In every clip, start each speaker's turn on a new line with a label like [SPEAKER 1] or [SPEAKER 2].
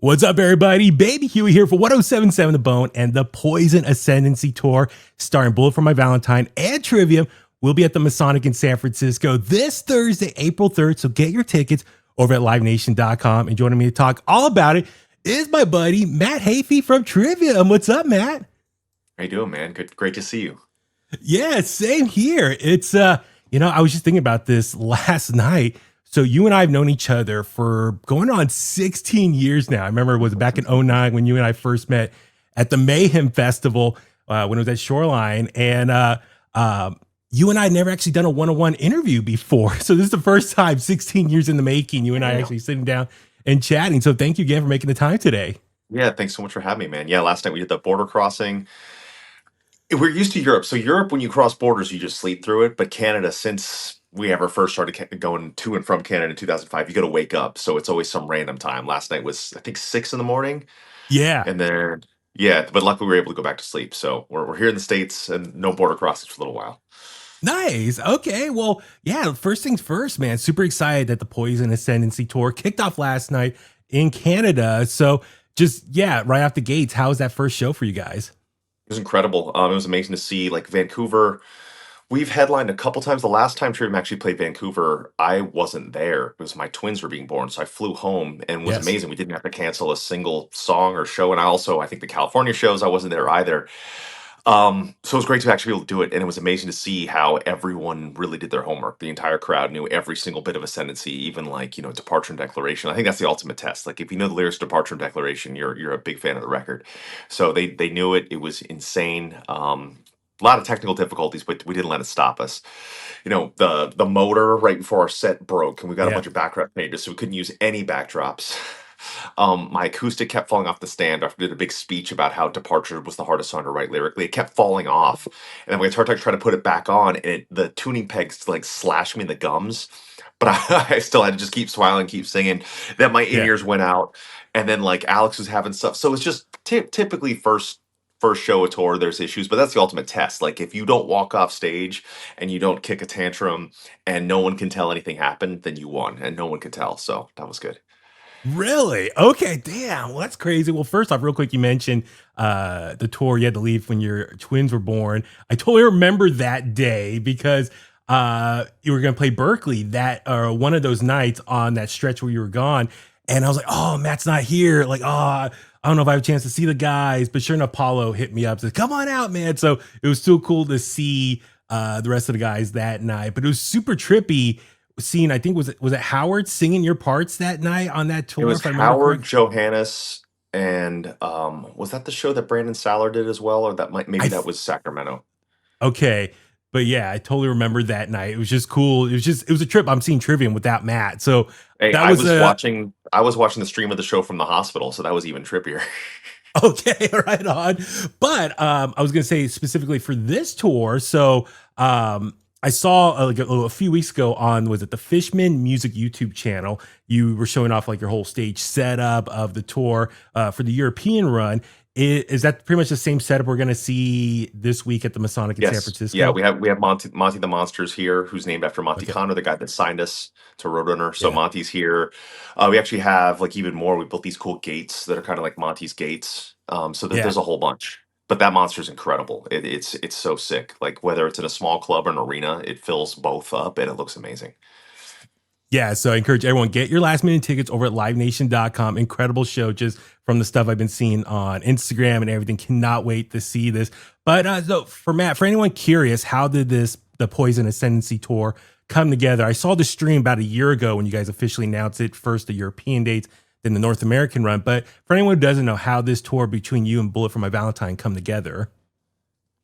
[SPEAKER 1] What's up, everybody? Baby Huey here for 1077 The Bone and the Poison Ascendency Tour, starring Bullet for My Valentine and Trivium. We'll be at the Masonic in San Francisco this Thursday, April 3rd. So get your tickets over at livenation.com. And joining me to talk all about it is my buddy, Matt Heafy from Trivium. What's up, Matt?
[SPEAKER 2] How you doing, man? Great to see you.
[SPEAKER 1] Yeah, same here. It's I was just thinking about this last night. So you and I have known each other for going on 16 years now. I remember it was back in '09 when you and I first met at the Mayhem Festival when it was at Shoreline. And you and I had never actually done a one-on-one interview before. So this is the first time 16 years in the making, you and I actually sitting down and chatting. So thank you again for making the time today.
[SPEAKER 2] Yeah, thanks so much for having me, man. Yeah, last night we did the border crossing. We're used to Europe. So Europe, when you cross borders, you just sleep through it. But Canada, since we ever first started going to and from Canada in 2005, you got to wake up. So it's always some random time. Last night was, I think, 6 in the morning.
[SPEAKER 1] Yeah.
[SPEAKER 2] And then, yeah, but luckily we were able to go back to sleep. So we're here in the States and no border crossings for a little while.
[SPEAKER 1] Nice. Okay. Well, yeah, first things first, man. Super excited that the Poison Ascendency Tour kicked off last night in Canada. So just, yeah, right off the gates, how was that first show for you guys?
[SPEAKER 2] It was incredible. It was amazing to see like Vancouver. We've headlined a couple times. The last time Trivium actually played Vancouver, I wasn't there because my twins were being born. So I flew home and it was
[SPEAKER 1] Yes.
[SPEAKER 2] amazing. We didn't have to cancel a single song or show. And I think the California shows, I wasn't there either. So it was great to actually be able to do it. And it was amazing to see how everyone really did their homework. The entire crowd knew every single bit of Ascendancy, even like, Departure and Declaration. I think that's the ultimate test. Like if you know the lyrics to Departure and Declaration, you're a big fan of the record. So they knew it. It was insane. A lot of technical difficulties, but we didn't let it stop us. The motor right before our set broke, and we got a
[SPEAKER 1] Yeah.
[SPEAKER 2] bunch of backdrop changes, so we couldn't use any backdrops. My acoustic kept falling off the stand after I did a big speech about how Departure was the hardest song to write lyrically. It kept falling off, and then my guitar tech tried to put it back on, and the tuning pegs like slashed me in the gums. But I still had to just keep smiling, keep singing. Then my in
[SPEAKER 1] Yeah.
[SPEAKER 2] ears went out, and then like Alex was having stuff. So it's just typically first show a tour, there's issues, but that's the ultimate test. Like if you don't walk off stage and you don't kick a tantrum and no one can tell anything happened, then you won and no one could tell. So that was good.
[SPEAKER 1] Really? Okay, damn. Well, that's crazy. Well, first off, real quick, you mentioned the tour you had to leave when your twins were born. I totally remember that day because you were going to play Berkeley that one of those nights on that stretch where you were gone. And I was like, oh, Matt's not here. Like, oh, I don't know if I have a chance to see the guys. But sure enough, Paulo hit me up, said, come on out, man. So it was still cool to see the rest of the guys that night. But it was super trippy seeing, I think was it Howard singing your parts that night on that
[SPEAKER 2] It
[SPEAKER 1] tour,
[SPEAKER 2] was
[SPEAKER 1] if I remember
[SPEAKER 2] Howard,
[SPEAKER 1] correctly?
[SPEAKER 2] Johannes, and was that the show that Brandon Saller did as well? Or
[SPEAKER 1] I
[SPEAKER 2] maybe that
[SPEAKER 1] th-
[SPEAKER 2] was Sacramento.
[SPEAKER 1] okay, but yeah, I totally remember that night. It was just cool. It was a trip. I'm seeing Trivium without Matt, so
[SPEAKER 2] Hey,
[SPEAKER 1] that was a
[SPEAKER 2] I was watching the stream of the show from the hospital, so that was even trippier.
[SPEAKER 1] okay, right on. But I was gonna say specifically for this tour. So I saw like a few weeks ago on was it the Fishman Music YouTube channel. You were showing off like your whole stage setup of the tour for the European run. Is that pretty much the same setup we're gonna see this week at the Masonic in San
[SPEAKER 2] Yes. Yeah,
[SPEAKER 1] Francisco?
[SPEAKER 2] we have Monty the Monsters here, who's named after Monty
[SPEAKER 1] Okay,
[SPEAKER 2] Connor, the guy that signed us to Roadrunner. So
[SPEAKER 1] yeah.
[SPEAKER 2] Monty's here. We actually have like even more. We built these cool gates that are kind of like Monty's gates. So that
[SPEAKER 1] Yeah.
[SPEAKER 2] there's a whole bunch. But that monster's incredible. It's so sick. Like whether it's in a small club or an arena, it fills both up and it looks amazing.
[SPEAKER 1] Yeah, so I encourage everyone get your last minute tickets over at livenation.com. Incredible show just from the stuff I've been seeing on Instagram and everything. Cannot wait to see this. But so for Matt, for anyone curious, how did the Poison Ascendancy tour come together? I saw the stream about a year ago when you guys officially announced it. First the European dates, then the North American run. But for anyone who doesn't know how this tour between you and Bullet for My Valentine come together.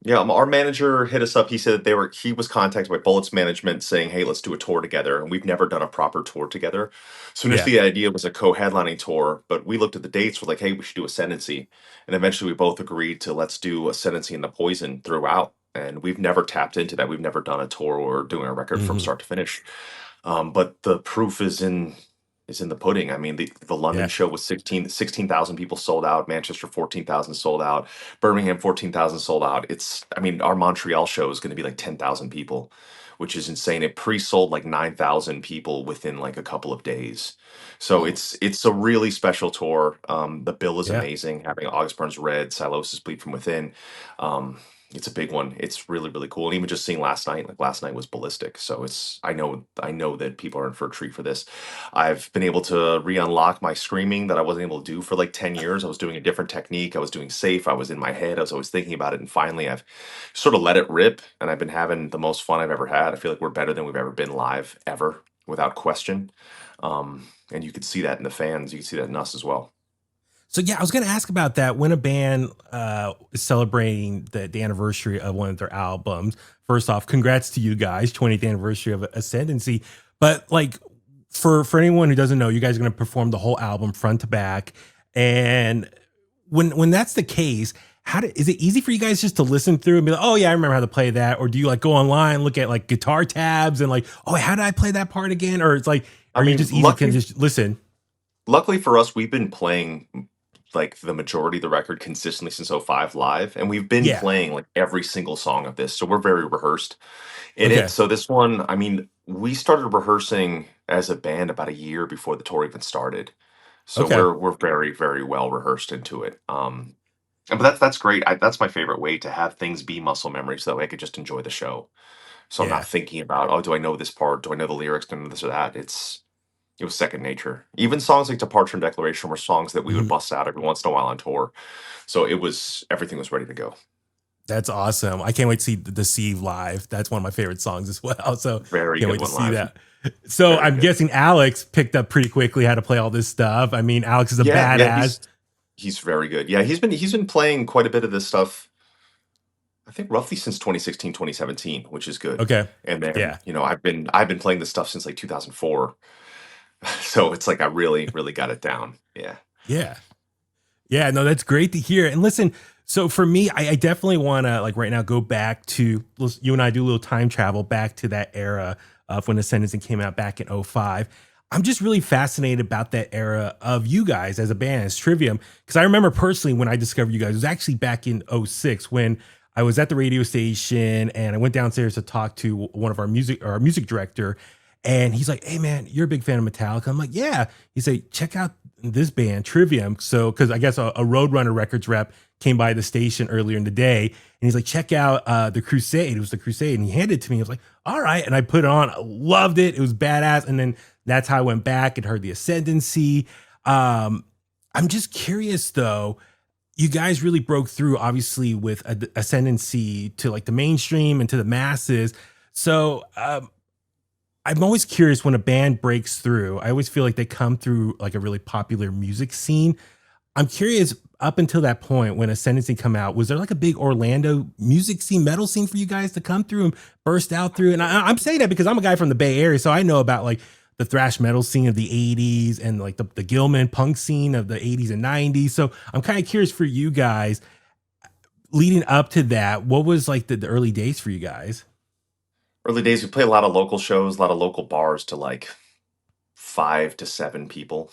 [SPEAKER 2] Yeah, our manager hit us up. He said that he was contacted by Bullets management saying, "Hey, let's do a tour together." And we've never done a proper tour together. So
[SPEAKER 1] Yeah.
[SPEAKER 2] initially, the idea was a co-headlining tour, but we looked at the dates. We're like, "Hey, we should do Ascendancy," and eventually, we both agreed to let's do Ascendancy and the Poison throughout. And we've never tapped into that. We've never done a tour or doing a record from
[SPEAKER 1] Hmm.
[SPEAKER 2] start to finish. But the proof is in the pudding. I mean, the London
[SPEAKER 1] Yeah.
[SPEAKER 2] show was 16,000 people sold out. Manchester 14,000 sold out. Birmingham 14,000 sold out. I mean, our Montreal show is going to be like 10,000 people. which is insane. It pre-sold like 9,000 people within like a couple of days. So
[SPEAKER 1] Hmm.
[SPEAKER 2] it's a really special tour. The bill is
[SPEAKER 1] Yeah.
[SPEAKER 2] amazing. Having August Burns Red, Silosis Bleed from Within. Um, it's a big one. It's really, really cool. And even just seeing last night, like last night was ballistic. So I know that people are in for a treat for this. I've been able to re-unlock my screaming that I wasn't able to do for like 10 years. I was doing a different technique. I was doing safe. I was in my head. I was always thinking about it. And finally I've sort of let it rip, and I've been having the most fun I've ever had. I feel like we're better than we've ever been live ever, without question. And you could see that in the fans. You can see that in us as well.
[SPEAKER 1] So yeah, I was going to ask about that when a band is celebrating the anniversary of one of their albums. First off, congrats to you guys, 20th anniversary of Ascendency. But like for anyone who doesn't know, you guys are going to perform the whole album front to back. And when that's the case, is it easy for you guys just to listen through and be like, oh yeah, I remember how to play that? Or do you like go online, look at like guitar tabs and like, oh, how did I play that part again? Or it's like,
[SPEAKER 2] I
[SPEAKER 1] are you
[SPEAKER 2] mean,
[SPEAKER 1] just easy to just listen?
[SPEAKER 2] luckily for us, we've been playing like the majority of the record consistently since '05 live, and we've been
[SPEAKER 1] Yeah.
[SPEAKER 2] playing like every single song of this. So we're very rehearsed in it.
[SPEAKER 1] Okay.
[SPEAKER 2] So this one, I mean, we started rehearsing as a band about a year before the tour even started. So
[SPEAKER 1] Okay.
[SPEAKER 2] we're very, very well rehearsed into it. But that's great. That's my favorite way to have things be muscle memory, so that way I could just enjoy the show. So I'm not
[SPEAKER 1] Yeah.
[SPEAKER 2] thinking about, oh, do I know this part? Do I know the lyrics? Do I know this or that? It was second nature. Even songs like Departure and Declaration were songs that we would
[SPEAKER 1] Mhm.
[SPEAKER 2] bust out every once in a while on tour. So everything was ready to go.
[SPEAKER 1] That's awesome. I can't wait to see the Deceive live. That's one of my favorite songs as well. So
[SPEAKER 2] Very
[SPEAKER 1] can't
[SPEAKER 2] good
[SPEAKER 1] wait to
[SPEAKER 2] one
[SPEAKER 1] see
[SPEAKER 2] live.
[SPEAKER 1] that. So
[SPEAKER 2] Very
[SPEAKER 1] I'm
[SPEAKER 2] good.
[SPEAKER 1] guessing Alex picked up pretty quickly how to play all this stuff. I mean, Alex is a
[SPEAKER 2] Yeah,
[SPEAKER 1] badass.
[SPEAKER 2] he's very good. Yeah, he's been playing quite a bit of this stuff. I think roughly since 2016, 2017, which is good.
[SPEAKER 1] Okay.
[SPEAKER 2] And then,
[SPEAKER 1] Yeah.
[SPEAKER 2] I've been playing this stuff since like 2004. So it's like I really, really got it down. Yeah.
[SPEAKER 1] Yeah. Yeah, no, that's great to hear. And listen, so for me, I definitely want to like right now go back to you and I do a little time travel back to that era of when Ascendancy came out back in '05. I'm just really fascinated about that era of you guys as a band, as Trivium, because I remember personally when I discovered you guys, it was actually back in '06 when I was at the radio station and I went downstairs to talk to one of our music director. And he's like, "Hey man, you're a big fan of Metallica." I'm like, "Yeah." He said, "Check out this band, Trivium." So, because I guess a Roadrunner Records rep came by the station earlier in the day, and he's like, "Check out the Crusade." It was the Crusade, and he handed it to me. I was like, "All right," and I put it on. I loved it. It was badass. And then that's how I went back and heard the Ascendancy. Um, I'm just curious though. You guys really broke through, obviously, with Ascendancy to like the mainstream and to the masses. So, I'm always curious when a band breaks through. I always feel like they come through like a really popular music scene. I'm curious up until that point when Ascendancy come out, was there like a big Orlando music scene, metal scene for you guys to come through and burst out through? And I'm saying that because I'm a guy from the Bay Area, so I know about like the thrash metal scene of the '80s and like the Gilman punk scene of the '80s and '90s. So I'm kind of curious for you guys leading up to that. What was like the early days for you guys?
[SPEAKER 2] Early days, we played a lot of local shows, a lot of local bars to like 5 to 7 people,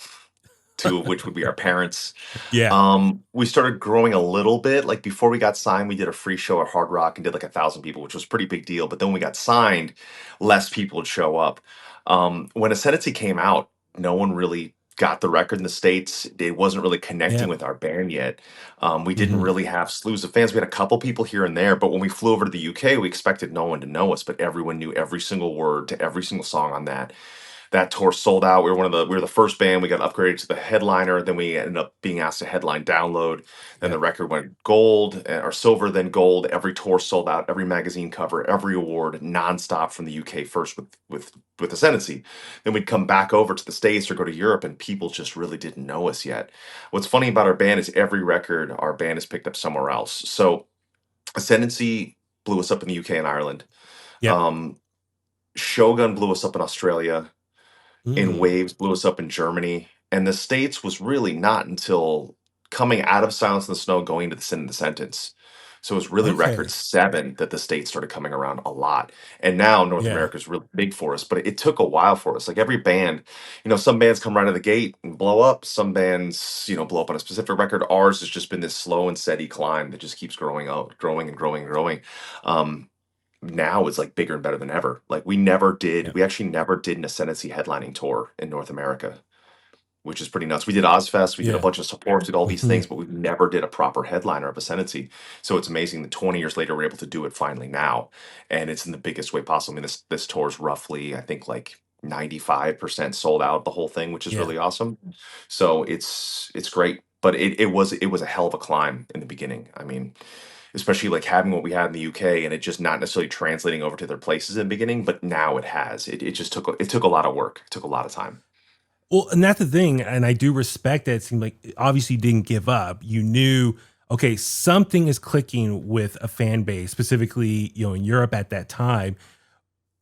[SPEAKER 2] two of which would be our parents.
[SPEAKER 1] Yeah.
[SPEAKER 2] We started growing a little bit. Like before we got signed, we did a free show at Hard Rock and did like 1,000 people, which was a pretty big deal. But then when we got signed, less people would show up. When Ascendancy came out, no one really got the record in the States. It wasn't really connecting
[SPEAKER 1] Yeah.
[SPEAKER 2] with our band yet. We didn't
[SPEAKER 1] Hmm.
[SPEAKER 2] really have slews of fans. We had a couple people here and there, but when we flew over to the UK, we expected no one to know us, but everyone knew every single word to every single song on that tour sold out. We were the first band. We got upgraded to the headliner. Then we ended up being asked to headline download. Then
[SPEAKER 1] Yeah.
[SPEAKER 2] the record went gold or silver, then gold. Every tour sold out. Every magazine cover, every award, nonstop from the UK first with Ascendancy. Then we'd come back over to the States or go to Europe, and people just really didn't know us yet. What's funny about our band is every record our band has picked up somewhere else. So Ascendancy blew us up in the UK and Ireland.
[SPEAKER 1] Yep.
[SPEAKER 2] Um, Shogun blew us up in Australia. In
[SPEAKER 1] Mm.
[SPEAKER 2] Waves blew us up in Germany, and the States was really not until coming out of Silence in the Snow, going to the Sin and the Sentence. So it was really record
[SPEAKER 1] Okay.
[SPEAKER 2] 7 that the States started coming around a lot. And now North
[SPEAKER 1] Yeah.
[SPEAKER 2] America is really big for us, but it took a while for us. Like every band, some bands come right out of the gate and blow up. Some bands, blow up on a specific record. Ours has just been this slow and steady climb that just keeps growing out, growing and growing and growing. Um, now it's like bigger and better than ever. Like
[SPEAKER 1] Yeah.
[SPEAKER 2] we actually never did an Ascendency headlining tour in North America, which is pretty nuts. We did Ozfest, we did a
[SPEAKER 1] Yeah.
[SPEAKER 2] bunch of supports, did all these
[SPEAKER 1] Hmm.
[SPEAKER 2] things, but we never did a proper headliner of Ascendancy. So it's amazing that 20 years later we're able to do it finally now, and it's in the biggest way possible. I mean, this tour is roughly, I think, like 95% sold out the whole thing, which is
[SPEAKER 1] Yeah.
[SPEAKER 2] really awesome. So it's great, but it was a hell of a climb in the beginning. I mean, especially like having what we had in the UK and it just not necessarily translating over to their places in the beginning, but now it has. It just took a lot of work. It took a lot of time.
[SPEAKER 1] Well, and that's the thing, and I do respect that. It seemed like obviously you didn't give up. You knew, okay, something is clicking with a fan base, specifically, in Europe at that time.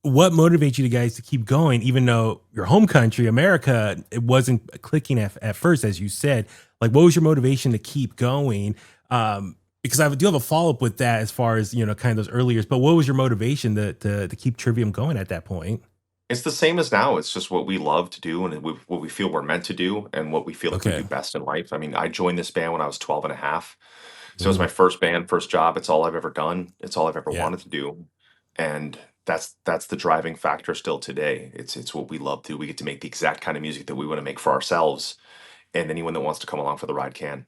[SPEAKER 1] What motivates you guys to keep going, even though your home country, America, it wasn't clicking at first, as you said? Like, what was your motivation to keep going? Because I do have a follow up with that as far as kind of those early years. But what was your motivation to keep Trivium going at that point?
[SPEAKER 2] It's the same as now. It's just what we love to do and what we feel we're meant to do and what we feel like we do
[SPEAKER 1] Okay.
[SPEAKER 2] best in life. I mean, I joined this band when I was 12 and a half. So it was
[SPEAKER 1] Hmm.
[SPEAKER 2] my first band, first job. It's all I've ever done. It's all I've ever
[SPEAKER 1] Yeah.
[SPEAKER 2] wanted to do. And that's the driving factor still today. It's what we love to do. We get to make the exact kind of music that we want to make for ourselves, and anyone that wants to come along for the ride can.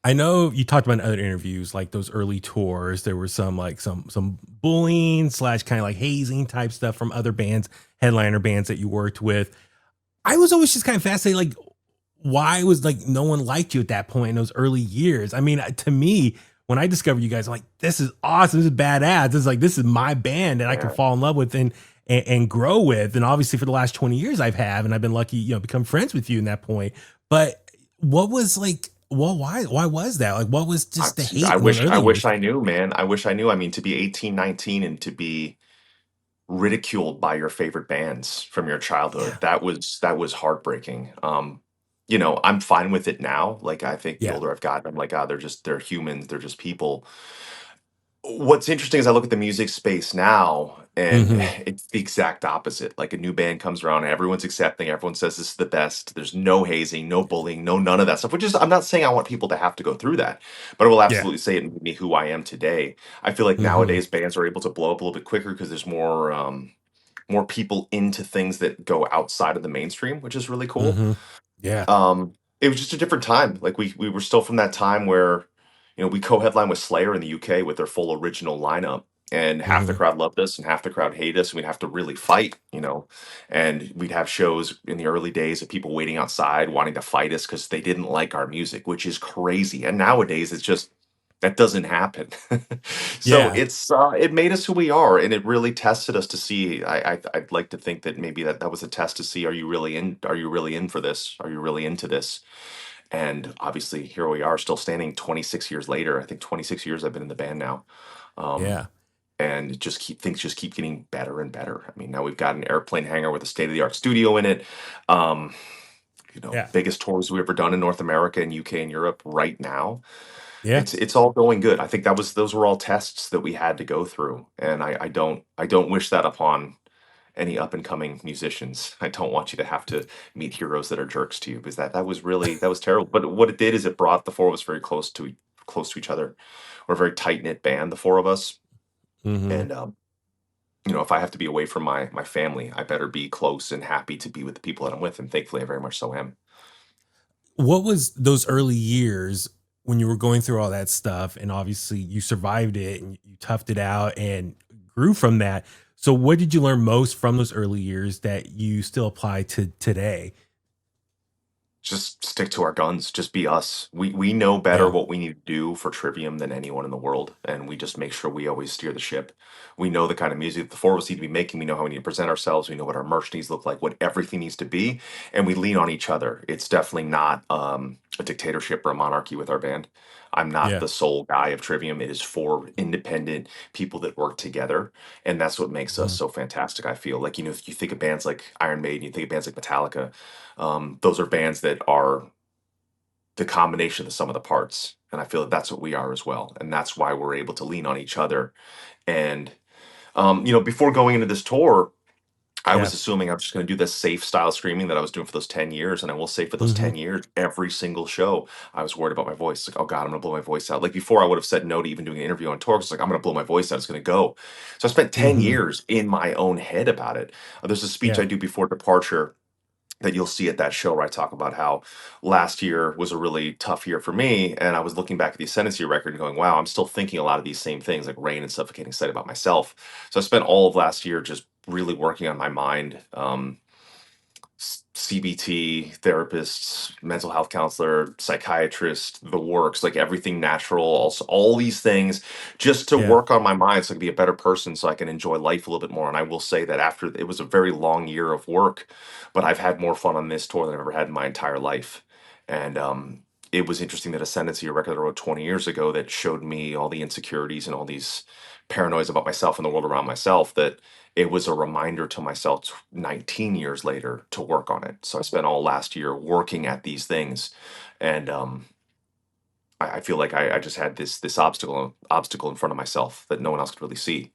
[SPEAKER 1] I know you talked about in other interviews, like those early tours, there was some like some bullying slash kind of like hazing type stuff from other bands, headliner bands that you worked with. I was always just kind of fascinated, like why was like no one liked you at that point in those early years? I mean, to me, when I discovered you guys, I'm like, this is awesome, this is badass. This is my band that I can
[SPEAKER 2] Yeah.
[SPEAKER 1] fall in love with and grow with. And obviously for the last 20 years and I've been lucky, become friends with you in that point. But what was like, well, why was that? Like, what was
[SPEAKER 2] I,
[SPEAKER 1] just the
[SPEAKER 2] I
[SPEAKER 1] hate in those
[SPEAKER 2] wish I
[SPEAKER 1] early
[SPEAKER 2] wish
[SPEAKER 1] years?
[SPEAKER 2] I knew, man. I wish I knew. I mean, to be 18, 19, and to be ridiculed by your favorite bands from your childhood,
[SPEAKER 1] Yeah.
[SPEAKER 2] that was heartbreaking. I'm fine with it now. Like I think the
[SPEAKER 1] Yeah.
[SPEAKER 2] older I've gotten, I'm like, ah, they're humans, they're just people. What's interesting is I look at the music space now and
[SPEAKER 1] Hmm.
[SPEAKER 2] it's the exact opposite. Like a new band comes around, everyone's accepting, everyone says this is the best. There's no hazing, no bullying, no none of that stuff, which is I'm not saying I want people to have to go through that, but I will
[SPEAKER 1] Yeah.
[SPEAKER 2] absolutely say it made me who I am today. I feel like
[SPEAKER 1] Hmm.
[SPEAKER 2] nowadays bands are able to blow up a little bit quicker because there's more people into things that go outside of the mainstream, which is really cool.
[SPEAKER 1] Hmm. Yeah.
[SPEAKER 2] It was just a different time. Like we were still from that time where, we co-headlined with Slayer in the UK with their full original lineup, and half the
[SPEAKER 1] Hmm.
[SPEAKER 2] crowd loved us and half the crowd hated us, and we'd have to really fight. And we'd have shows in the early days of people waiting outside wanting to fight us because they didn't like our music, which is crazy. And nowadays it's just that doesn't happen. So
[SPEAKER 1] Yeah.
[SPEAKER 2] it made us who we are, and it really tested us to see. I'd like to think that maybe that was a test to see, are you really in for this? Are you really into this? And obviously here we are still standing 26 years later. I think 26 years I've been in the band now. Um,
[SPEAKER 1] Yeah.
[SPEAKER 2] and it just things just keep getting better and better. I mean, now we've got an airplane hangar with a state of the art studio in it. Um,
[SPEAKER 1] Yeah.
[SPEAKER 2] biggest tours we've ever done in North America and UK and Europe right now.
[SPEAKER 1] Yeah.
[SPEAKER 2] It's all going good. I think those were all tests that we had to go through, and I don't wish that upon any up and coming musicians. I don't want you to have to meet heroes that are jerks to you, because that was terrible. But what it did is it brought the four of us very close to each other. We're a very tight knit band, the four of us,
[SPEAKER 1] Hmm.
[SPEAKER 2] and if I have to be away from my family, I better be close and happy to be with the people that I'm with, and thankfully I very much so am.
[SPEAKER 1] What was those early years when you were going through all that stuff and obviously you survived it and you toughed it out and grew from that? So what did you learn most from those early years that you still apply to today?
[SPEAKER 2] Just stick to our guns, just be us. We know better
[SPEAKER 1] Yeah.
[SPEAKER 2] what we need to do for Trivium than anyone in the world, and we just make sure we always steer the ship. We know the kind of music the four of us need to be making. We know how we need to present ourselves. We know what our merch needs to look like, what everything needs to be, and we lean on each other. It's definitely not a dictatorship or a monarchy with our band. I'm not
[SPEAKER 1] Yeah.
[SPEAKER 2] the sole guy of Trivium. It is four independent people that work together, and that's what makes us
[SPEAKER 1] Mhm.
[SPEAKER 2] so fantastic. I feel like, if you think of bands like Iron Maiden, you think of bands like Metallica, those are bands that are the combination of the sum of the parts. And I feel that that's what we are as well. And that's why we're able to lean on each other. And, before going into this tour, I
[SPEAKER 1] Yeah.
[SPEAKER 2] was assuming I'm just going to do this safe style screaming that I was doing for those 10 years. And I will say for those
[SPEAKER 1] Hmm.
[SPEAKER 2] 10 years, every single show, I was worried about my voice. Like, oh God, I'm going to blow my voice out. Like before, I would have said no to even doing an interview on tour. It's like, I'm going to blow my voice out. It's going to go. So I spent 10
[SPEAKER 1] Hmm.
[SPEAKER 2] years in my own head about it. There's a speech I
[SPEAKER 1] Yeah.
[SPEAKER 2] do before departure that you'll see at that show where I talk about how last year was a really tough year for me. And I was looking back at the Ascendency record and going, wow, I'm still thinking a lot of these same things like rain and suffocating sight about myself. So I spent all of last year just really working on my mind. CBT, therapists, mental health counselor, psychiatrist, the works, like everything natural, also all these things just to
[SPEAKER 1] Yeah.
[SPEAKER 2] work on my mind so I can be a better person so I can enjoy life a little bit more. And I will say that after it was a very long year of work, but I've had more fun on this tour than I've ever had in my entire life. And it was interesting that Ascendancy, a record that I wrote 20 years ago that showed me all the insecurities and all these paranoias about myself and the world around myself, that it was a reminder to myself 19 years later to work on it. So I spent all last year working at these things, and I feel like I just had this obstacle in front of myself that no one else could really see,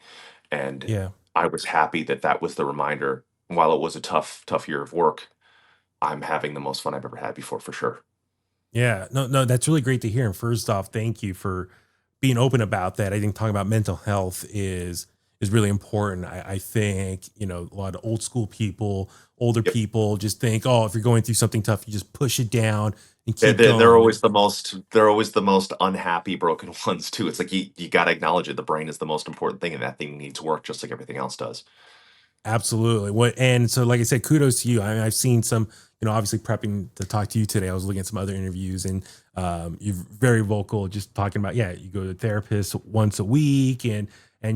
[SPEAKER 2] and
[SPEAKER 1] Yeah.
[SPEAKER 2] I was happy that that was the reminder. While it was a tough year of work, I'm having the most fun I've ever had before for sure.
[SPEAKER 1] Yeah, no, no, that's really great to hear. And first off, thank you for being open about that. I think talking about mental health is really important. I think a lot of old school people, older
[SPEAKER 2] Yep.
[SPEAKER 1] people, just think, oh, if you're going through something tough, you just push it down and
[SPEAKER 2] They're,
[SPEAKER 1] keep
[SPEAKER 2] they're, they're
[SPEAKER 1] going.
[SPEAKER 2] always the most they're always the most unhappy broken ones too. It's like you got to acknowledge it. The brain is the most important thing, and that thing needs work just like everything else does.
[SPEAKER 1] Absolutely. What and so, like I said, kudos to you. I mean, I've seen some, obviously prepping to talk to you today. I was looking at some other interviews, and you're very vocal, just talking about, yeah, you go to a therapist once a week, and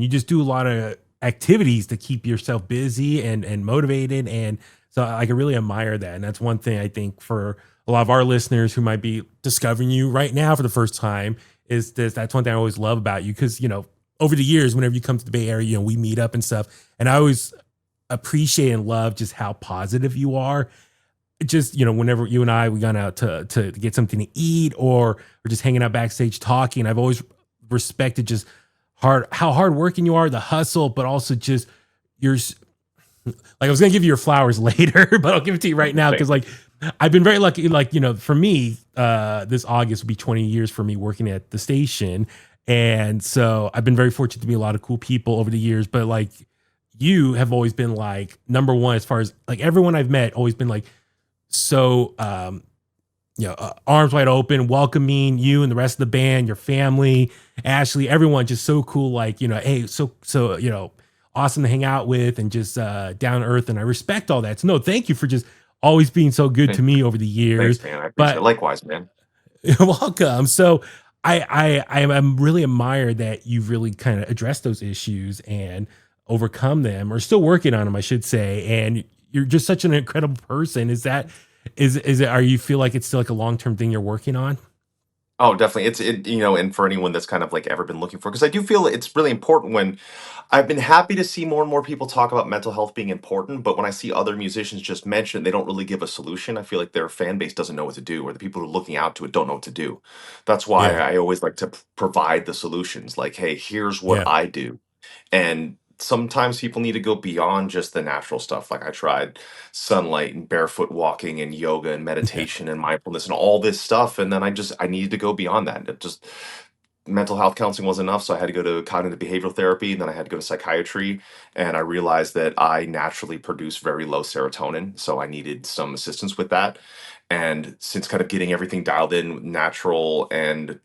[SPEAKER 1] you just do a lot of activities to keep yourself busy and motivated. And so I can really admire that. And that's one thing I think for a lot of our listeners who might be discovering you right now for the first time is this. That's one thing I always love about you because over the years, whenever you come to the Bay Area, we meet up and stuff. And I always appreciate and love just how positive you are. Just whenever you and we gone out to get something to eat, or we're just hanging out backstage talking, I've always respected just how hard working you are, the hustle, but also just your like I was gonna give you your flowers later, but I'll give it to you right now because
[SPEAKER 2] Thanks.
[SPEAKER 1] like I've been very lucky. Like for me, this August will be 20 years for me working at the station, and so I've been very fortunate to meet a lot of cool people over the years. But like you have always been like number one as far as like everyone I've met always been like so arms wide open, welcoming you and the rest of the band, your family, Ashley, everyone just so cool. Like, hey, so, awesome to hang out with and just down to earth. And I respect all that. So no, thank you for just always being so good to
[SPEAKER 2] Thanks,
[SPEAKER 1] me over the years.
[SPEAKER 2] man. I appreciate it.
[SPEAKER 1] But
[SPEAKER 2] Likewise, man.
[SPEAKER 1] you're welcome. So I'm really admire that you've really kind of addressed those issues and overcome them, or still working on them, I should say. And you're just such an incredible person. Is it? Are you feel like it's still like a long term thing you're working on?
[SPEAKER 2] Oh, definitely. And for anyone that's kind of like ever been looking for, because I do feel it's really important when I've been happy to see more and more people talk about mental health being important, but when I see other musicians just mention, they don't really give a solution. I feel like their fan base doesn't know what to do, or the people who are looking out to it don't know what to do. That's why
[SPEAKER 1] Yeah,
[SPEAKER 2] I always like to provide the solutions. Like, hey, here's what
[SPEAKER 1] yeah,
[SPEAKER 2] I do. And sometimes people need to go beyond just the natural stuff. Like I tried sunlight and barefoot walking and yoga and
[SPEAKER 1] yeah.
[SPEAKER 2] meditation and mindfulness and all this stuff. And then I needed to go beyond that. It just mental health counseling wasn't enough. So I had to go to cognitive behavioral therapy. And then I had to go to psychiatry. And I realized that I naturally produce very low serotonin. So I needed some assistance with that. And since kind of getting everything dialed in natural and,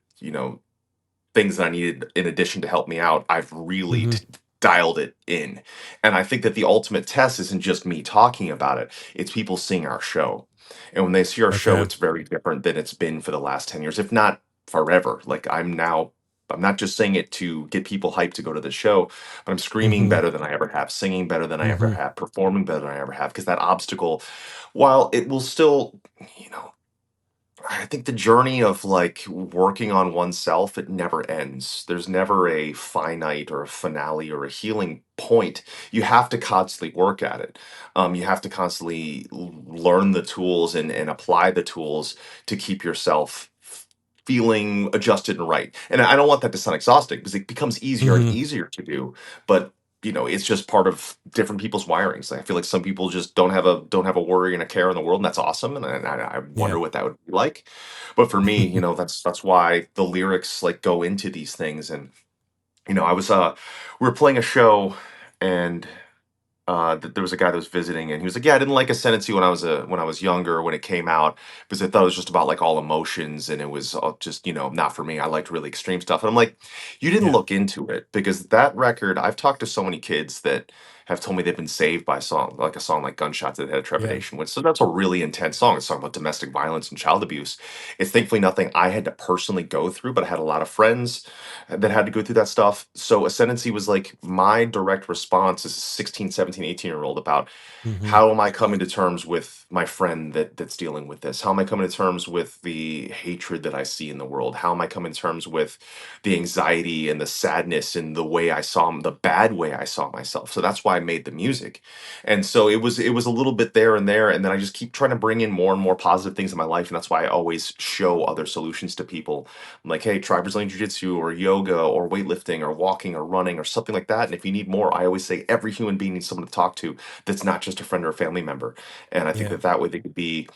[SPEAKER 2] things that I needed in addition to help me out, I've really
[SPEAKER 1] Hmm.
[SPEAKER 2] dialed it in. And I think that the ultimate test isn't just me talking about it, it's people seeing our show. And when they see our show,
[SPEAKER 1] Okay.
[SPEAKER 2] it's very different than it's been for the last 10 years, if not forever. Like I'm not just saying it to get people hyped to go to the show, but I'm screaming
[SPEAKER 1] Hmm.
[SPEAKER 2] better than I ever have, singing better than I ever
[SPEAKER 1] Hmm.
[SPEAKER 2] have, performing better than I ever have. Because that obstacle, while it will still, you know, I think the journey of like working on oneself, it never ends. There's never a finite or a finale or a healing point. You have to constantly work at it. You have to constantly learn the tools and apply the tools to keep yourself feeling adjusted and right. And I don't want that to sound exhausting because it becomes easier and
[SPEAKER 1] Hmm.
[SPEAKER 2] easier to do. But it's just part of different people's wirings. I feel like some people just don't have a worry and a care in the world, and that's awesome. And I
[SPEAKER 1] Yeah.
[SPEAKER 2] wonder what that would be like. But for me, that's why the lyrics like go into these things. And I was we were playing a show, and there was a guy that was visiting, and he was like, "Yeah, I didn't like Ascendency when I was younger when it came out because I thought it was just about like all emotions, and it was just not for me. I liked really extreme stuff." And I'm like, "You didn't
[SPEAKER 1] Yeah.
[SPEAKER 2] look into it because that record." I've talked to so many kids that have told me they've been saved by a song like "Gunshots That Had a
[SPEAKER 1] Yeah.
[SPEAKER 2] Trepidation," which so that's a really intense song. It's talking about domestic violence and child abuse. It's thankfully nothing I had to personally go through, but I had a lot of friends that had to go through that stuff. So Ascendancy was like my direct response as a 16, 17, 18-year old about
[SPEAKER 1] Hmm.
[SPEAKER 2] how am I coming to terms with my friend that's dealing with this? How am I coming to terms with the hatred that I see in the world? How am I coming to terms with the anxiety and the sadness and the way the bad way I saw myself? So that's why I made the music. And so it was a little bit there and there, and then I just keep trying to bring in more and more positive things in my life, and that's why I always show other solutions to people. I'm like, hey, try Brazilian Jiu Jitsu or yoga or weightlifting or walking or running or something like that. And if you need more, I always say every human being needs someone to talk to that's not just a friend or a family member. And I think
[SPEAKER 1] Yeah.
[SPEAKER 2] that way they could be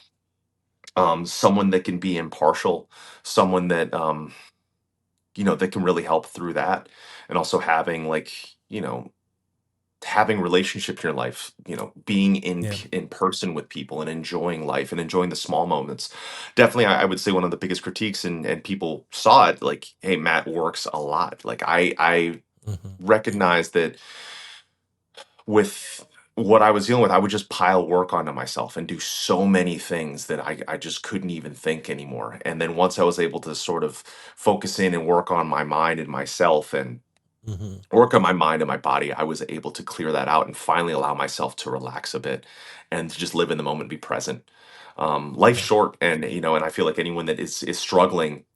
[SPEAKER 2] someone that can be impartial, someone that, that can really help through that. And also having having relationships in your life, being
[SPEAKER 1] Yeah.
[SPEAKER 2] in person with people and enjoying life and enjoying the small moments. Definitely, I would say one of the biggest critiques, and people saw it like, hey, Matt works a lot. Like I
[SPEAKER 1] Hmm.
[SPEAKER 2] recognize that with what I was dealing with, I would just pile work onto myself and do so many things that I just couldn't even think anymore. And then once I was able to sort of focus in and work on my mind and myself and
[SPEAKER 1] Hmm.
[SPEAKER 2] work on my mind and my body, I was able to clear that out and finally allow myself to relax a bit and to just live in the moment, be present. Life's
[SPEAKER 1] Yeah.
[SPEAKER 2] short, and I feel like anyone that is struggling,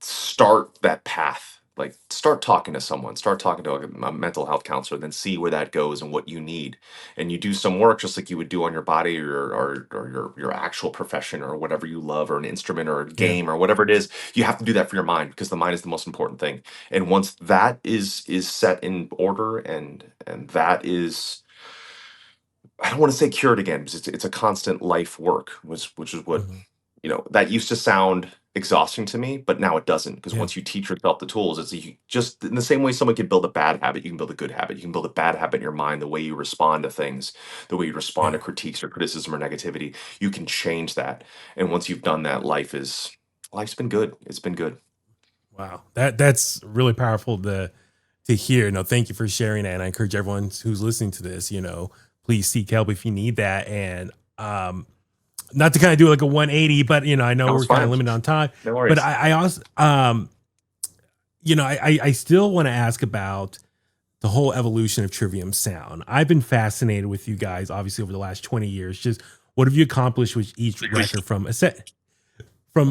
[SPEAKER 2] start that path. Like, start talking to someone, start talking to a mental health counselor, then see where that goes and what you need. And you do some work just like you would do on your body or your actual profession or whatever you love or an instrument or a
[SPEAKER 1] Yeah.
[SPEAKER 2] game or whatever it is. You have to do that for your mind because the mind is the most important thing. And once that is set in order and that is, I don't want to say cured again because it's a constant life work, which is what,
[SPEAKER 1] Hmm.
[SPEAKER 2] that used to sound exhausting to me, but now it doesn't, because
[SPEAKER 1] Yeah.
[SPEAKER 2] once you teach yourself the tools, just in the same way someone can build a bad habit, you can build a good habit. You can build a bad habit in your mind, the way you respond to things, the way you respond to
[SPEAKER 1] Yeah.
[SPEAKER 2] critiques or criticism or negativity. You can change that. And once you've done that, life's been good. It's been good.
[SPEAKER 1] Wow. That's really powerful to hear. No, thank you for sharing that. And I encourage everyone who's listening to this, please seek help if you need that. And not to kind of do like a 180, but I know
[SPEAKER 2] That
[SPEAKER 1] we're
[SPEAKER 2] was
[SPEAKER 1] kind of
[SPEAKER 2] fine.
[SPEAKER 1] limited on time.
[SPEAKER 2] No
[SPEAKER 1] But
[SPEAKER 2] worries.
[SPEAKER 1] I also I still want to ask about the whole evolution of Trivium sound. I've been fascinated with you guys, obviously, over the last 20 years. Just what have you accomplished with each record from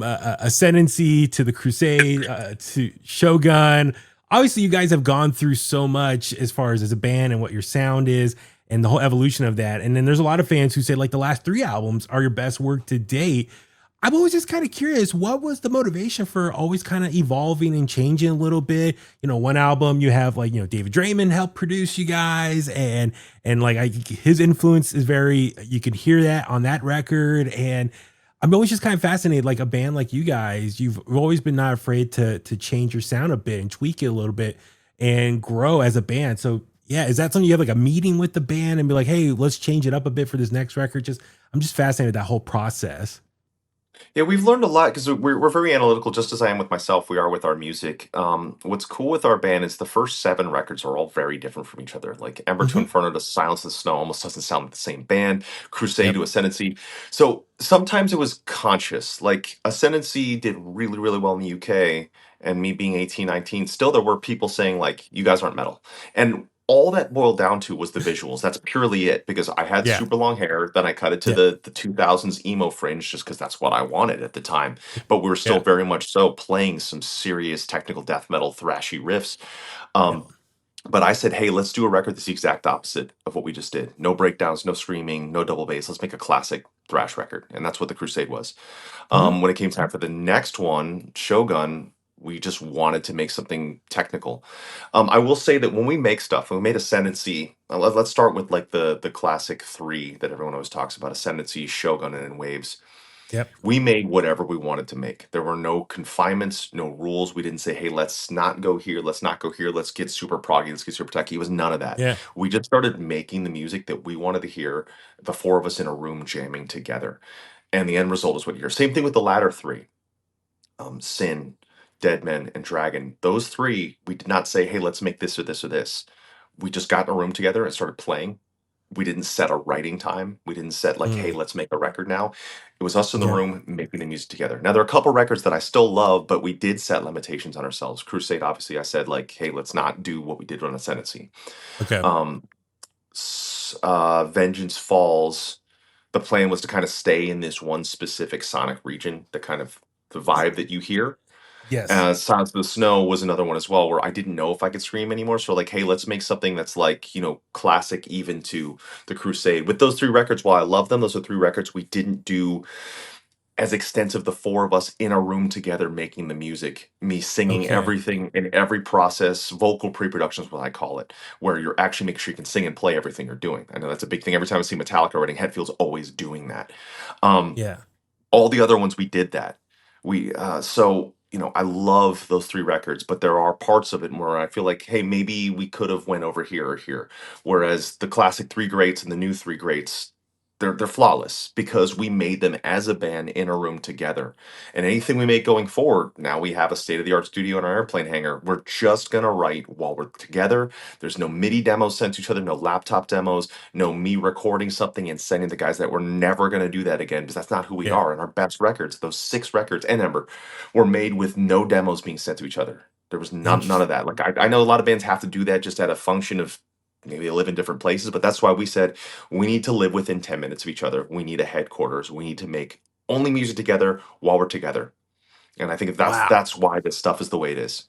[SPEAKER 1] Ascendancy to the Crusade to Shogun? Obviously, you guys have gone through so much as far as a band and what your sound is and the whole evolution of that. And then there's a lot of fans who say like the last three albums are your best work to date. I'm always just kind of curious, what was the motivation for always kind of evolving and changing a little bit? One album you have like, David Draymond helped produce you guys and like his influence is very, you can hear that on that record. And I'm always just kind of fascinated, like a band like you guys, you've always been not afraid to change your sound a bit and tweak it a little bit and grow as a band. So yeah, is that something you have like a meeting with the band and be like, hey, let's change it up a bit for this next record? I'm just fascinated with that whole process.
[SPEAKER 2] Yeah, we've learned a lot because we're very analytical, just as I am with myself. We are with our music. What's cool with our band is the first seven records are all very different from each other. Like Ember to
[SPEAKER 1] Hmm.
[SPEAKER 2] Inferno to Silence of the Snow almost doesn't sound like the same band. Crusade
[SPEAKER 1] Yep.
[SPEAKER 2] to Ascendancy. So sometimes it was conscious. Like Ascendancy did really, really well in the UK, and me being 18, 19, still there were people saying like, "You guys aren't metal," and all that boiled down to was the visuals. That's purely it, because I had
[SPEAKER 1] Yeah.
[SPEAKER 2] super long hair, then I cut it to
[SPEAKER 1] Yeah.
[SPEAKER 2] the 2000s emo fringe just because that's what I wanted at the time. But we were still
[SPEAKER 1] Yeah.
[SPEAKER 2] very much so playing some serious technical death metal thrashy riffs.
[SPEAKER 1] Yeah.
[SPEAKER 2] Um, but I said, hey, let's do a record that's the exact opposite of what we just did. No breakdowns, no screaming, no double bass. Let's make a classic thrash record. And that's what the Crusade was.
[SPEAKER 1] Hmm.
[SPEAKER 2] When it came time for the next one, Shogun, We just wanted to make something technical. I will say that when we make stuff, when we made Ascendancy, let's start with like the classic three that everyone always talks about: Ascendancy, Shogun, and Waves.
[SPEAKER 1] Yep.
[SPEAKER 2] We made whatever we wanted to make. There were no confinements, no rules. We didn't say, hey, let's not go here, let's not go here, let's get super proggy, let's get super techy. It was none of that.
[SPEAKER 1] Yeah.
[SPEAKER 2] We just started making the music that we wanted to hear, the four of us in a room jamming together. And the end result is what you hear. Same thing with the latter three, Sin, Dead Men, and Dragon. Those three, we did not say, hey, let's make this or this or this. We just got in a room together and started playing. We didn't set a writing time. We didn't set like, hey,
[SPEAKER 1] Mm.
[SPEAKER 2] let's make a record now. It was us in the
[SPEAKER 1] Yeah.
[SPEAKER 2] room making the music together. Now there are a couple records that I still love, but we did set limitations on ourselves. Crusade, obviously, I said like, hey, let's not do what we did on Ascendancy.
[SPEAKER 1] Okay.
[SPEAKER 2] Um, Vengeance Falls. The plan was to kind of stay in this one specific sonic region, the kind of the
[SPEAKER 1] Y-
[SPEAKER 2] vibe that you hear.
[SPEAKER 1] yes.
[SPEAKER 2] Silence of the Snow was another one as well, where I didn't know if I could scream anymore. So like, hey, let's make something that's like, classic even to the Crusade. With those three records, while I love them, those are three records we didn't do as extensive, the four of us in a room together making the music, me singing
[SPEAKER 1] Okay.
[SPEAKER 2] everything in every process. Vocal pre-production is what I call it, where you're actually making sure you can sing and play everything you're doing. I know that's a big thing. Every time I see Metallica writing, Hetfield's always doing that. Um,
[SPEAKER 1] Yeah.
[SPEAKER 2] all the other ones we did that. I love those three records, but there are parts of it where I feel like, hey, maybe we could have went over here or here. Whereas the classic three greats and the new three greats, they're flawless because we made them as a band in a room together. And anything we make going forward, now we have a state of the art studio in our airplane hangar. We're just gonna write while we're together. There's no MIDI demos sent to each other, no laptop demos, no me recording something and sending the guys that we're never going to do that again because that's not who we
[SPEAKER 1] Yeah.
[SPEAKER 2] are. And our best records, those six records and Ember, were made with no demos being sent to each other. There was none
[SPEAKER 1] Interesting.
[SPEAKER 2] of that. Like I know a lot of bands have to do that just at a function of maybe they live in different places, but that's why we said we need to live within 10 minutes of each other. We need a headquarters. We need to make only music together while we're together. And I think
[SPEAKER 1] Wow.
[SPEAKER 2] that's why this stuff is the way it is.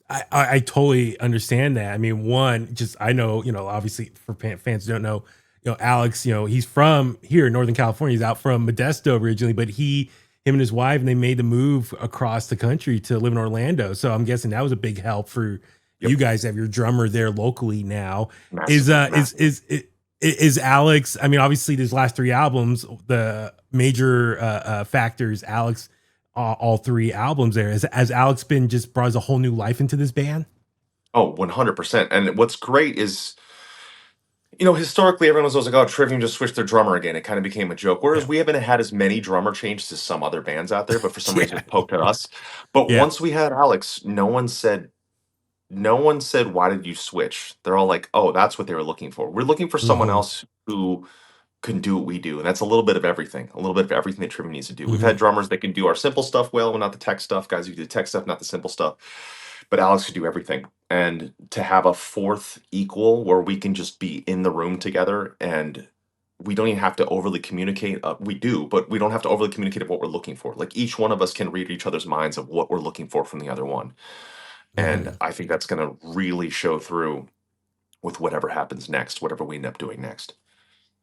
[SPEAKER 1] I totally understand that. I mean, one, just I know, obviously for fans who don't know, Alex, he's from here in Northern California. He's out from Modesto originally, but him and his wife, and they made the move across the country to live in Orlando. So I'm guessing that was a big help for you
[SPEAKER 2] Yep.
[SPEAKER 1] guys to have your drummer there locally now. Is
[SPEAKER 2] Massively,
[SPEAKER 1] uh is
[SPEAKER 2] massively.
[SPEAKER 1] is is Alex? I mean, obviously, these last three albums, the major factors, Alex all three albums there. Has Alex been just brought a whole new life into this band?
[SPEAKER 2] Oh, 100%. And what's great is historically, everyone was always like, "Oh, Trivium just switched their drummer again." It kind of became a joke. Whereas
[SPEAKER 1] Yeah.
[SPEAKER 2] we haven't had as many drummer changes as some other bands out there, but for some reason,
[SPEAKER 1] Yeah.
[SPEAKER 2] it poked at us. But
[SPEAKER 1] Yeah.
[SPEAKER 2] once we had Alex, no one said, "Why did you switch?" They're all like, "Oh, that's what they were looking for. We're looking for someone
[SPEAKER 1] Hmm.
[SPEAKER 2] else who can do what we do." And that's a little bit of everything, a little bit of everything that Trivium needs to do. We've
[SPEAKER 1] Hmm.
[SPEAKER 2] had drummers that can do our simple stuff well, but not the tech stuff. Guys who do the tech stuff, not the simple stuff. But Alex could do everything. And to have a fourth equal where we can just be in the room together and we don't even have to overly communicate. We do, but we don't have to overly communicate of what we're looking for. Like each one of us can read each other's minds of what we're looking for from the other one. And
[SPEAKER 1] Hmm.
[SPEAKER 2] I think that's going to really show through with whatever happens next, whatever we end up doing next.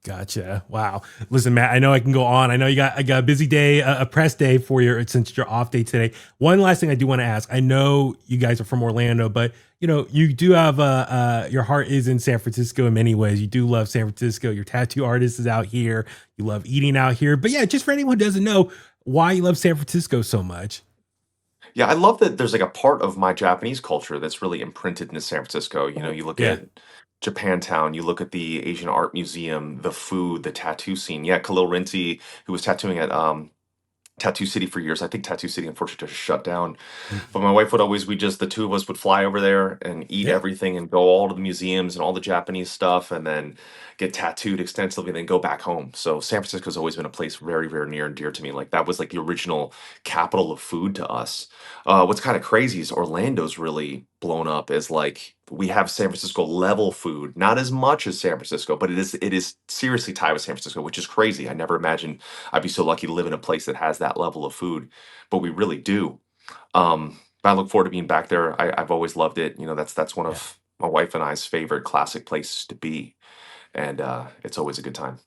[SPEAKER 1] Gotcha. Wow. Listen, Matt, I know I can go on. I know I got a busy day, a press day for you since your off day today. One last thing I do want to ask. I know you guys are from Orlando, but you do have your heart is in San Francisco in many ways. You do love San Francisco. Your tattoo artist is out here. You love eating out here. But yeah, just for anyone who doesn't know why you love San Francisco so much.
[SPEAKER 2] Yeah, I love that there's like a part of my Japanese culture that's really imprinted into San Francisco. You look
[SPEAKER 1] Yeah.
[SPEAKER 2] at Japantown, you look at the Asian Art Museum, the food, the tattoo scene. Yeah, Khalil Rinti, who was tattooing at Tattoo City for years. I think Tattoo City unfortunately just shut down. But
[SPEAKER 1] Mhm.
[SPEAKER 2] my wife would always, the two of us would fly over there and eat
[SPEAKER 1] Yeah.
[SPEAKER 2] everything and go all to the museums and all the Japanese stuff and then get tattooed extensively and then go back home. So San Francisco's always been a place very, very near and dear to me. Like that was like the original capital of food to us. What's kind of crazy is Orlando's really blown up as like we have San Francisco level food, not as much as San Francisco, but it is seriously tied with San Francisco, which is crazy. I never imagined I'd be so lucky to live in a place that has that level of food, but we really do. But I look forward to being back there. I've always loved it. That's one
[SPEAKER 1] Yeah.
[SPEAKER 2] of my wife and I's favorite classic places to be, and it's always a good time.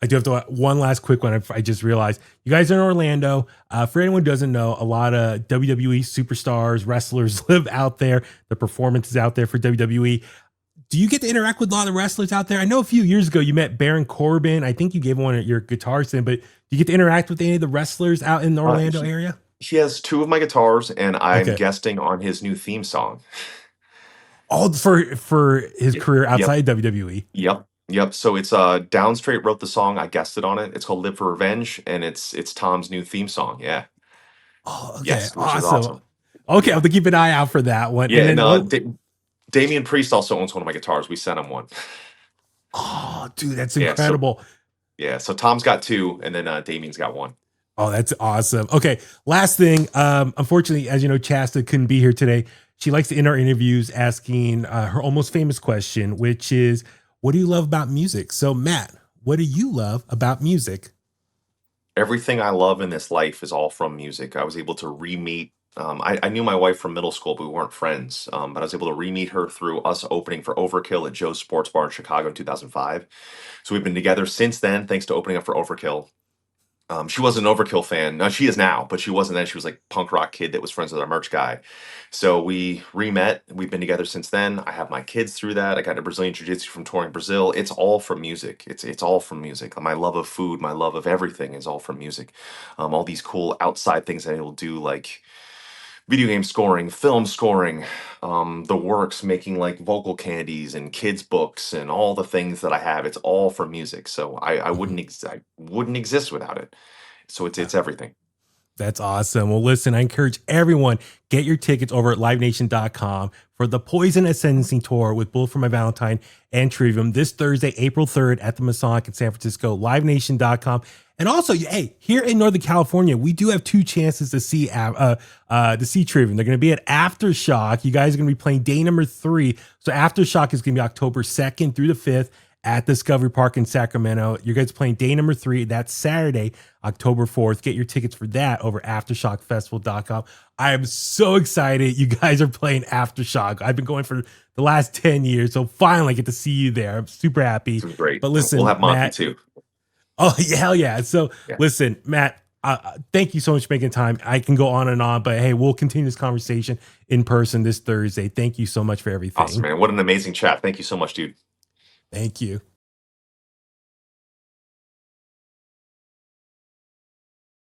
[SPEAKER 1] I do have to one last quick one. I just realized you guys are in Orlando. For anyone who doesn't know, a lot of WWE superstars, wrestlers live out there. The performances out there for WWE. Do you get to interact with a lot of wrestlers out there? I know a few years ago you met Baron Corbin. I think you gave one of your guitars in, but do you get to interact with any of the wrestlers out in the
[SPEAKER 2] Uh,
[SPEAKER 1] Orlando
[SPEAKER 2] he,
[SPEAKER 1] area?
[SPEAKER 2] he has two of my guitars, and I'm
[SPEAKER 1] Okay.
[SPEAKER 2] guesting on his new theme song.
[SPEAKER 1] All for his
[SPEAKER 2] Yep.
[SPEAKER 1] career
[SPEAKER 2] Yep.
[SPEAKER 1] outside WWE.
[SPEAKER 2] Yep. Yep. So it's Downstraight wrote the song. I guested on it. It's called "Live for Revenge," and it's Tom's new theme song. Yeah.
[SPEAKER 1] Oh, okay.
[SPEAKER 2] Yes, which is
[SPEAKER 1] Awesome.
[SPEAKER 2] awesome.
[SPEAKER 1] Okay, I'll
[SPEAKER 2] Yeah.
[SPEAKER 1] have to keep an eye out for that one.
[SPEAKER 2] Yeah.
[SPEAKER 1] And
[SPEAKER 2] And
[SPEAKER 1] then one.
[SPEAKER 2] Damian Priest also owns one of my guitars. We sent him one.
[SPEAKER 1] Oh, dude, that's
[SPEAKER 2] Yeah. So
[SPEAKER 1] incredible.
[SPEAKER 2] yeah. So Tom's got two, and then Damian's got one.
[SPEAKER 1] Oh, that's awesome. Okay, last thing. Unfortunately, as you know, Chasta couldn't be here today. She likes to end our interviews asking her almost famous question, which is, "What do you love about music?" So, Matt, what do you love about music?
[SPEAKER 2] Everything I love in this life is all from music. I was able to re-meet. I knew my wife from middle school, but we weren't friends. But I was able to re-meet her through us opening for Overkill at Joe's Sports Bar in Chicago in 2005. So we've been together since then, thanks to opening up for Overkill. She wasn't an Overkill fan. No, she is now, but she wasn't then. She was like punk rock kid that was friends with our merch guy. So we re-met. We've been together since then. I have my kids through that. I got into Brazilian Jiu-Jitsu from touring Brazil. It's all from music. It's all from music. My love of food, my love of everything is all from music. All these cool outside things that I will do, like video game scoring, film scoring, the works, making like vocal candies and kids books and all the things that I have. It's all from music. So I wouldn't exist without it. So it's everything.
[SPEAKER 1] That's awesome. Well, listen, I encourage everyone, get your tickets over at livenation.com for the Poison Ascendency tour with Bullet for My Valentine and Trivium this Thursday, April 3rd at the Masonic in San Francisco, livenation.com. And also, hey, here in Northern California, we do have two chances to see Trivium. They're going to be at Aftershock. You guys are going to be playing day number 3. So Aftershock is going to be October 2nd through the 5th at Discovery Park in Sacramento. You guys playing day number 3. That's Saturday, October 4th. Get your tickets for that over aftershockfestival.com. I am so excited you guys are playing Aftershock. I've been going for the last 10 years, so finally I get to see you there. I'm super happy.
[SPEAKER 2] It's great.
[SPEAKER 1] But listen,
[SPEAKER 2] We'll have Monty
[SPEAKER 1] Matt,
[SPEAKER 2] too.
[SPEAKER 1] oh, yeah, hell yeah. So
[SPEAKER 2] Yeah.
[SPEAKER 1] listen, Matt, thank you so much for making time. I can go on and on, but hey, we'll continue this conversation in person this Thursday. Thank you so much for everything.
[SPEAKER 2] Awesome, man. What an amazing chat. Thank you so much, dude.
[SPEAKER 1] Thank you.